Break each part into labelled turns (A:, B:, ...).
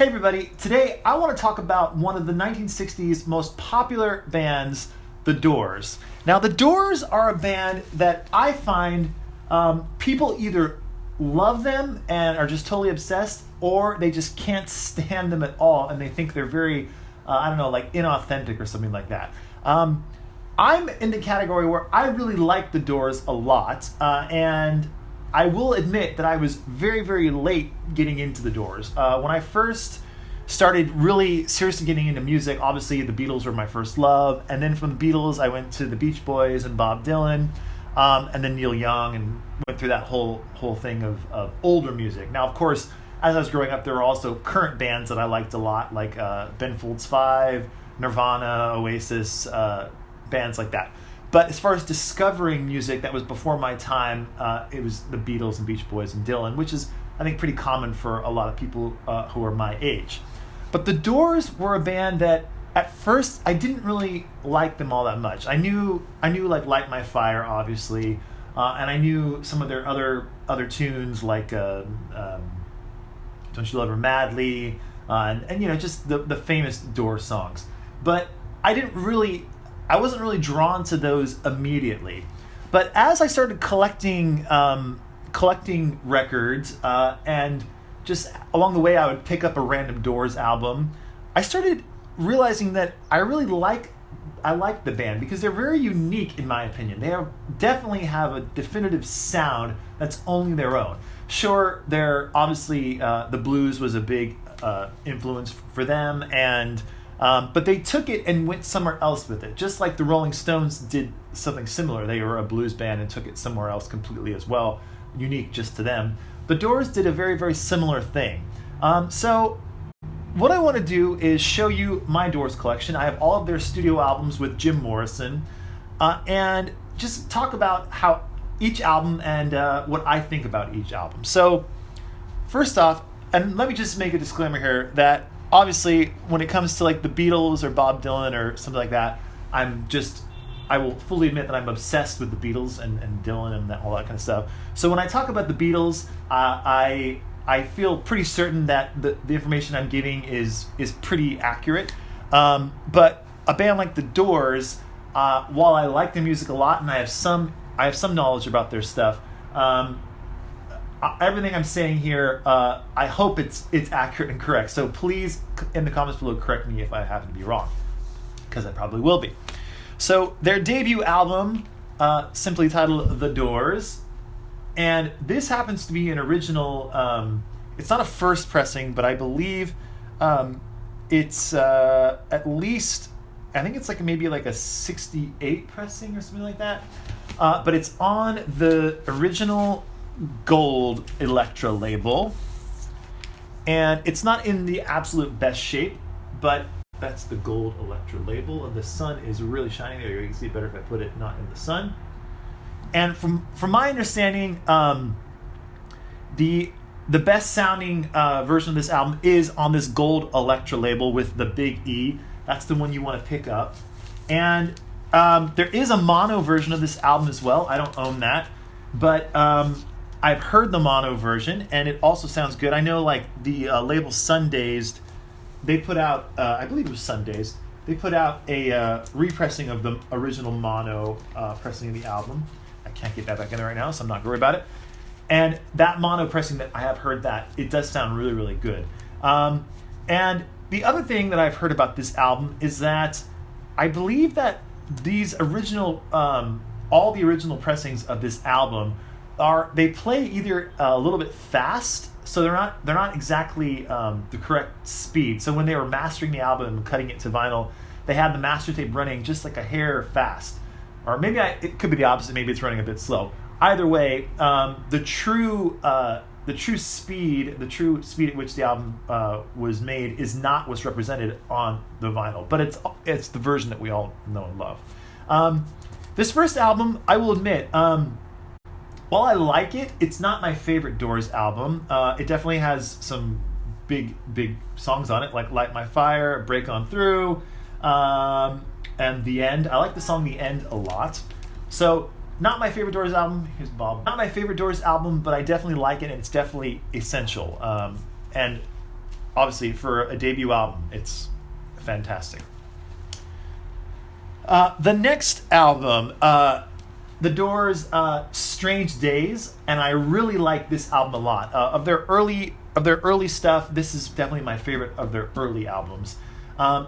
A: Hey everybody, today I want to talk about one of the 1960s most popular bands, The Doors. Now The Doors are a band that I find people either love them and are just totally obsessed, or they just can't stand them at all and they think they're very, like inauthentic or something like that. I'm in the category where I really like The Doors a lot, and I will admit that I was very, very late getting into The Doors. When I first started really seriously getting into music, obviously the Beatles were my first love, and then from the Beatles I went to the Beach Boys and Bob Dylan, and then Neil Young, and went through that whole thing of older music. Now, of course, as I was growing up, there were also current bands that I liked a lot, like Ben Folds 5, Nirvana, Oasis, bands like that. But as far as discovering music that was before my time, it was the Beatles and Beach Boys and Dylan, which is, I think, pretty common for a lot of people who are my age. But the Doors were a band that, at first, I didn't really like them all that much. I knew like Light My Fire, obviously, and I knew some of their other tunes like Don't You Love Her Madly, and just the famous Doors songs. But I wasn't really drawn to those immediately. But as I started collecting records, and just along the way I would pick up a random Doors album, I started realizing that I like the band because they're very unique in my opinion. They definitely have a definitive sound that's only their own. Sure, they're obviously the blues was a big influence for them, and but they took it and went somewhere else with it, just like the Rolling Stones did something similar. They were a blues band and took it somewhere else completely as well, unique just to them. The Doors did a very, very similar thing. So what I want to do is show you my Doors collection. I have all of their studio albums with Jim Morrison, and just talk about how each album and what I think about each album. So first off, and let me just make a disclaimer here that obviously, when it comes to like the Beatles or Bob Dylan or something like that, I will fully admit that I'm obsessed with the Beatles and Dylan and all that kind of stuff. So when I talk about the Beatles, I feel pretty certain that the information I'm giving is pretty accurate. But a band like the Doors, while I like their music a lot and I have some knowledge about their stuff, everything I'm saying here, I hope it's accurate and correct. So please, in the comments below, correct me if I happen to be wrong, because I probably will be. So their debut album, simply titled The Doors, and this happens to be an original. It's not a first pressing, but I believe it's at least, I think it's like maybe like a 68 pressing or something like that. But it's on the original gold Elektra label, and it's not in the absolute best shape, but that's the gold Elektra label, and the sun is really shining there. You can see it better if I put it not in the sun. And from my understanding, the best sounding version of this album is on this gold Elektra label with the big E. That's the one you want to pick up. And there is a mono version of this album as well. I don't own that, but I've heard the mono version, and it also sounds good. I know, like, the label Sundazed, they put out, I believe it was Sundazed, they put out a repressing of the original mono pressing of the album. I can't get that back in there right now, so I'm not going to worry about it. And that mono pressing, that I have heard that, it does sound really, really good. And the other thing that I've heard about this album is that I believe that these original, all the original pressings of this album, they play either a little bit fast, so they're not exactly the correct speed. So when they were mastering the album and cutting it to vinyl, they had the master tape running just like a hair fast, or maybe it could be the opposite. Maybe it's running a bit slow. Either way, the true speed at which the album was made is not what's represented on the vinyl, but it's the version that we all know and love. This first album, I will admit, while I like it, it's not my favorite Doors album. It definitely has some big songs on it, like Light My Fire, Break On Through, and The End. I like the song The End a lot. So, not my favorite Doors album. Here's Bob. Not my favorite Doors album, but I definitely like it, and it's definitely essential. And obviously for a debut album, it's fantastic. The next album, The Doors' Strange Days, and I really like this album a lot. Of their early stuff, this is definitely my favorite of their early albums.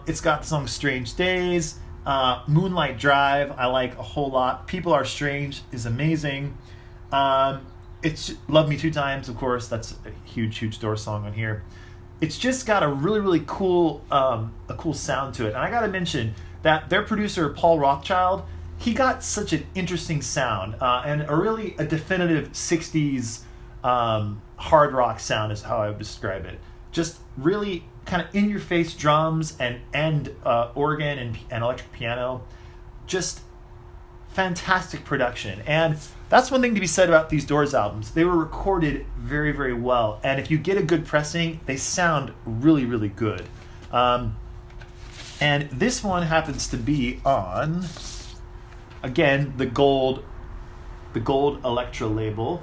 A: It's got the song Strange Days, Moonlight Drive, I like a whole lot. People Are Strange is amazing. It's Love Me Two Times, of course, that's a huge Doors song on here. It's just got a really cool sound to it. And I gotta mention that their producer, Paul Rothchild, he got such an interesting sound and a definitive 60s hard rock sound is how I would describe it. Just really kind of in-your-face drums and organ and electric piano. Just fantastic production. And that's one thing to be said about these Doors albums. They were recorded very well. And if you get a good pressing, they sound really good. And this one happens to be on, again, the gold Elektra label.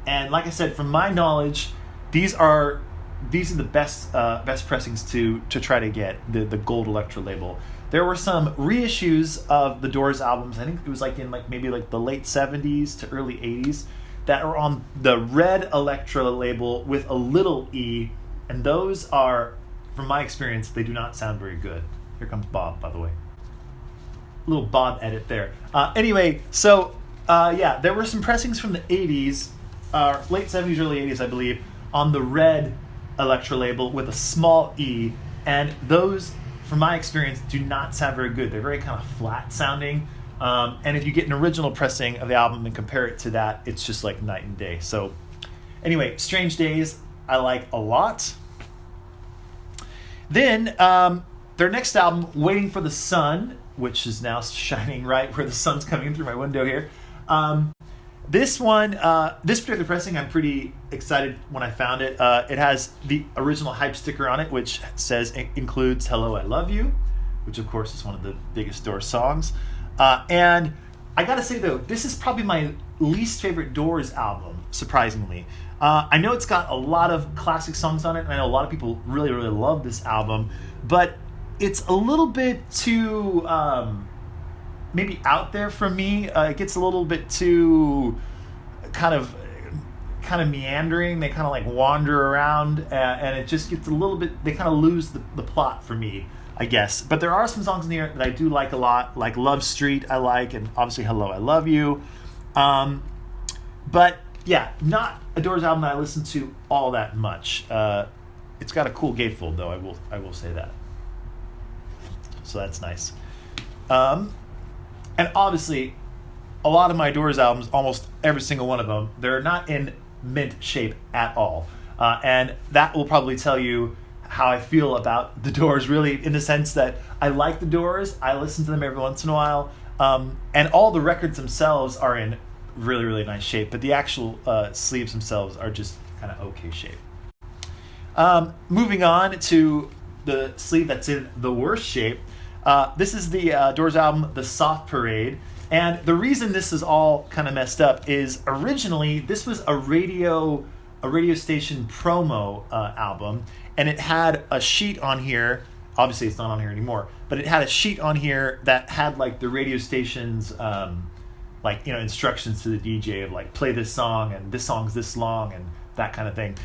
A: And like I said, from my knowledge, these are the best pressings to try to get the gold Elektra label. There were some reissues of the Doors albums. I think it was in maybe the late 70s to early 80s that are on the red Elektra label with a little e, and those are, from my experience, they do not sound very good. Here comes Bob, by the way. Little Bob edit there. Anyway, so there were some pressings from the 80s, late 70s, early 80s, I believe, on the red Elektra label with a small e, and those, from my experience, do not sound very good. They're very kind of flat sounding, and if you get an original pressing of the album and compare it to that, it's just like night and day. So anyway, Strange Days I like a lot. Then their next album, Waiting for the Sun, which is now shining right where the sun's coming in through my window here. This particular pressing, I'm pretty excited when I found it. It has the original hype sticker on it, which says it includes Hello, I Love You, which of course is one of the biggest Doors songs. And I gotta say though, this is probably my least favorite Doors album, surprisingly. I know it's got a lot of classic songs on it, and I know a lot of people really love this album, but it's a little bit too maybe out there for me. It gets a little bit too kind of meandering. They kind of wander around, and it just gets a little bit, they kind of lose the plot for me, I guess. But there are some songs in here that I do like a lot, like Love Street I like, and obviously Hello, I Love You. But yeah, not a Doors album that I listen to all that much. It's got a cool gatefold though, I will say that. So that's nice. And obviously, a lot of my Doors albums, almost every single one of them, they're not in mint shape at all. And that will probably tell you how I feel about the Doors, really, in the sense that I like the Doors, I listen to them every once in a while, and all the records themselves are in really nice shape, but the actual sleeves themselves are just kind of okay shape. Moving on to the sleeve that's in the worst shape. This is the Doors album, The Soft Parade. And the reason this is all kind of messed up is originally this was a radio station promo album, and it had a sheet on here. Obviously, it's not on here anymore, but it had a sheet on here that had the radio station's instructions to the DJ of play this song and this song's this long and that kind of thing.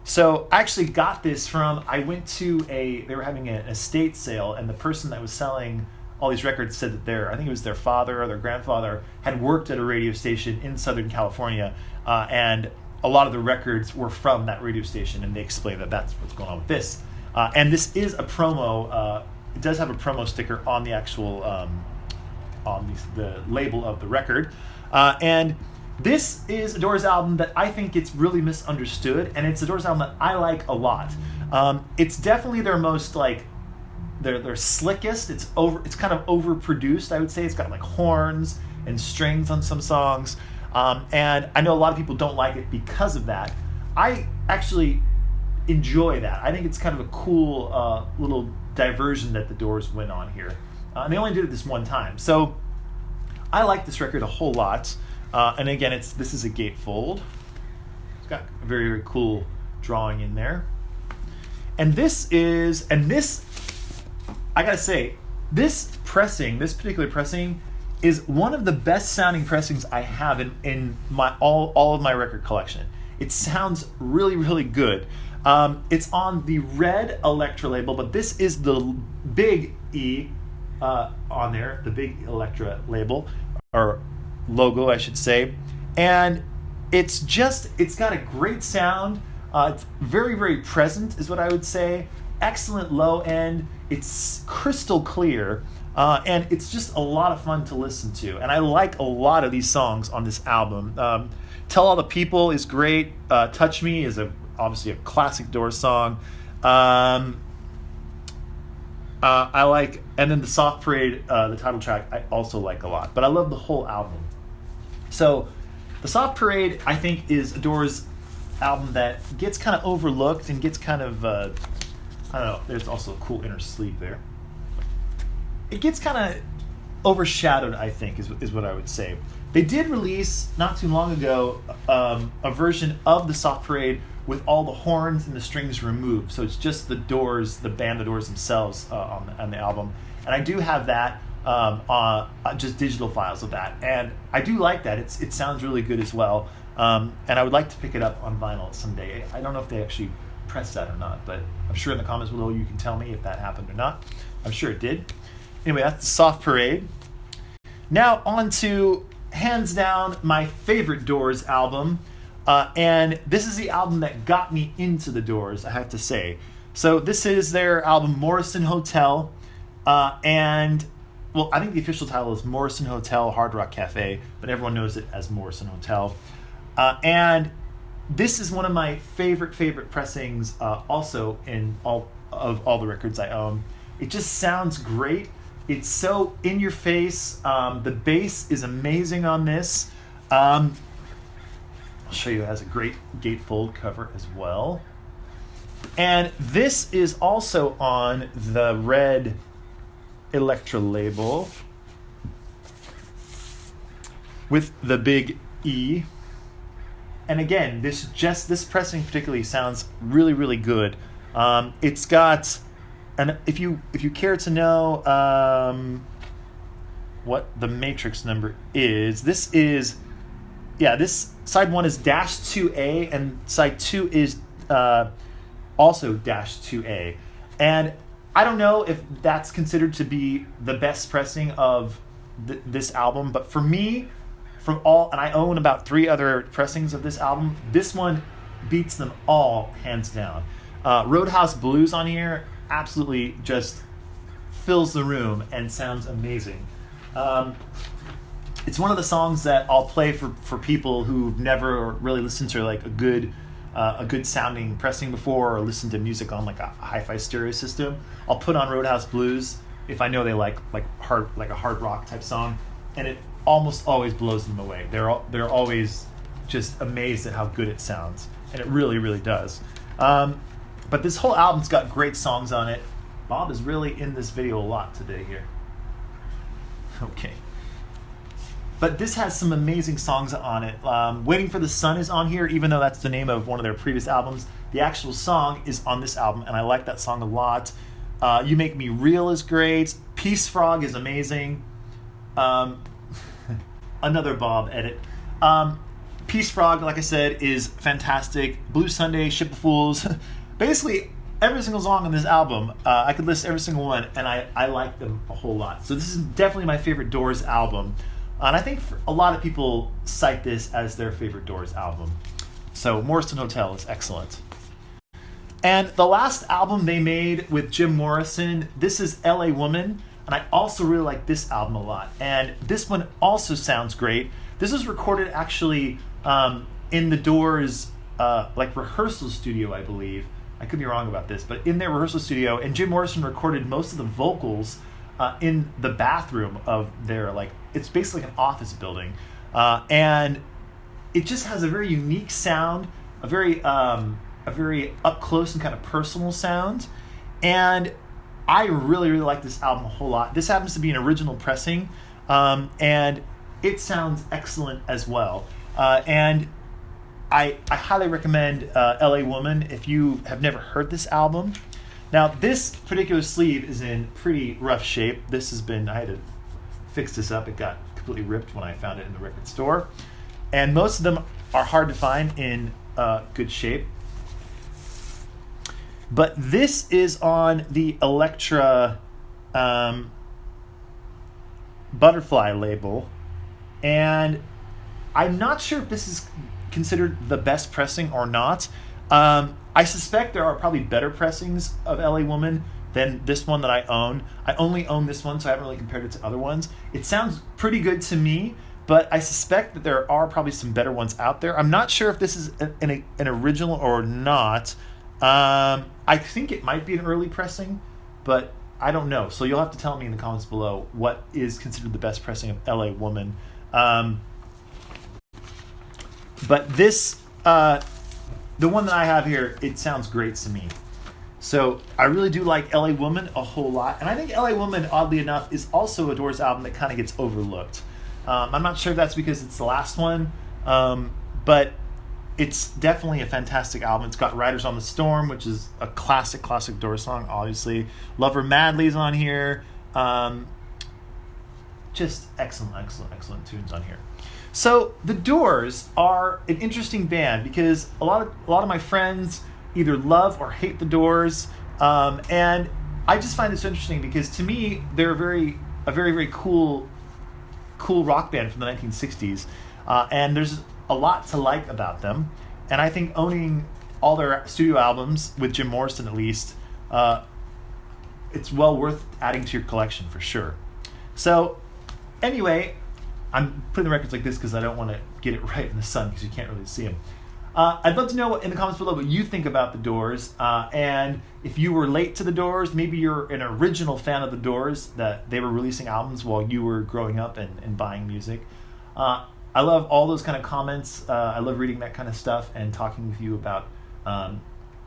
A: So I actually got this from, I went to they were having an estate sale, and the person that was selling all these records said that I think it was their father or their grandfather had worked at a radio station in Southern California, and a lot of the records were from that radio station, and they explained that that's what's going on with this. And this is a promo, it does have a promo sticker on the actual, on the label of the record, and this is a Doors album that I think gets really misunderstood, and it's a Doors album that I like a lot. It's definitely their most their slickest. It's kind of overproduced, I would say. It's got horns and strings on some songs, and I know a lot of people don't like it because of that. I actually enjoy that. I think it's kind of a cool little diversion that the Doors went on here. And they only did it this one time, so I like this record a whole lot. And again, this is a gatefold. It's got a very cool drawing in there. And this, I gotta say, this particular pressing is one of the best sounding pressings I have in my all of my record collection. It sounds really, really good. It's on the red Elektra label, but this is the big E on there, the big Elektra label, or logo, I should say. And it's got a great sound. It's very, very present, is what I would say. Excellent low end. It's crystal clear. And it's just a lot of fun to listen to. And I like a lot of these songs on this album. Tell All the People is great. Touch Me is obviously a classic Doors song. I like, and then the Soft Parade, the title track, I also like a lot. But I love the whole album. So the Soft Parade, I think, is a Doors album that gets kind of overlooked and gets kind of, I don't know, there's also a cool inner sleeve there. It gets kind of overshadowed, I think, is what I would say. They did release, not too long ago, a version of the Soft Parade with all the horns and the strings removed. So it's just the Doors, the band The Doors themselves on the album. And I do have that, just digital files of that. And I do like that. It sounds really good as well. And I would like to pick it up on vinyl someday. I don't know if they actually pressed that or not, but I'm sure in the comments below you can tell me if that happened or not. I'm sure it did. Anyway, that's the Soft Parade. Now on to, hands down, my favorite Doors album. And this is the album that got me into the Doors, I have to say. So this is their album Morrison Hotel. And, well, I think the official title is Morrison Hotel Hard Rock Cafe, but everyone knows it as Morrison Hotel. And this is one of my favorite pressings, also in all the records I own. It just sounds great. It's so in your face. The bass is amazing on this. I'll show you, it has a great gatefold cover as well. And this is also on the red Elektra label with the big E. And again, this pressing particularly sounds really, really good. It's got, and if you care to know what the matrix number is, this side 1 is -2A and side 2 is also -2A. And I don't know if that's considered to be the best pressing of this album, but for me, and I own about 3 other pressings of this album, this one beats them all hands down. Roadhouse Blues on here absolutely just fills the room and sounds amazing. It's one of the songs that I'll play for people who've never really listened to like a good sounding pressing before, or listened to music on like a hi-fi stereo system. I'll put on Roadhouse Blues if I know they like a hard rock type song, and it almost always blows them away. They're always just amazed at how good it sounds, and it really, really does. But this whole album's got great songs on it. Bob is really in this video a lot today here. Okay. But this has some amazing songs on it. Waiting for the Sun is on here, even though that's the name of one of their previous albums. The actual song is on this album, and I like that song a lot. You Make Me Real is great. Peace Frog is amazing. Another Bob edit. Peace Frog, like I said, is fantastic. Blue Sunday, Ship of Fools. Basically, every single song on this album, I could list every single one, and I like them a whole lot. So this is definitely my favorite Doors album. And I think a lot of people cite this as their favorite Doors album. So Morrison Hotel is excellent. And the last album they made with Jim Morrison, this is LA Woman. And I also really like this album a lot. And this one also sounds great. This was recorded actually in the Doors rehearsal studio, I believe. I could be wrong about this, but in their rehearsal studio. And Jim Morrison recorded most of the vocals in the bathroom of their, it's basically an office building. And it just has a very unique sound, a very up close and kind of personal sound. And I really, really like this album a whole lot. This happens to be an original pressing, and it sounds excellent as well. And I highly recommend LA Woman if you have never heard this album. Now, this particular sleeve is in pretty rough shape. I had to fix this up. It got completely ripped when I found it in the record store. And most of them are hard to find in good shape. But this is on the Elektra Butterfly label. And I'm not sure if this is considered the best pressing or not. I suspect there are probably better pressings of LA Woman than this one that I own. I only own this one, so I haven't really compared it to other ones. It sounds pretty good to me, but I suspect that there are probably some better ones out there. I'm not sure if this is an original or not. I think it might be an early pressing, but I don't know. So you'll have to tell me in the comments below what is considered the best pressing of LA Woman. But this, the one that I have here, it sounds great to me. So I really do like LA Woman a whole lot. And I think LA Woman, oddly enough, is also a Doors album that kind of gets overlooked. I'm not sure if that's because it's the last one, but it's definitely a fantastic album. It's got Riders on the Storm, which is a classic Doors song, obviously. Lover Madly's on here. Just excellent tunes on here. So the Doors are an interesting band because a lot of my friends either love or hate the Doors, and I just find this interesting because to me they're a very cool rock band from the 1960s, and there's a lot to like about them. And I think owning all their studio albums with Jim Morrison at least, it's well worth adding to your collection for sure. So anyway, I'm putting the records like this because I don't want to get it right in the sun because you can't really see them. I'd love to know in the comments below what you think about the Doors, and if you were late to the Doors, maybe you're an original fan of the Doors, that they were releasing albums while you were growing up and buying music. I love all those kind of comments. I love reading that kind of stuff and talking with you about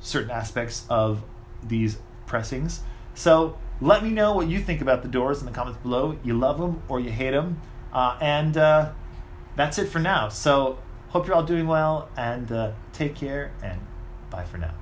A: certain aspects of these pressings. So let me know what you think about the Doors in the comments below. You love them or you hate them. And that's it for now. So hope you're all doing well, and take care, and bye for now.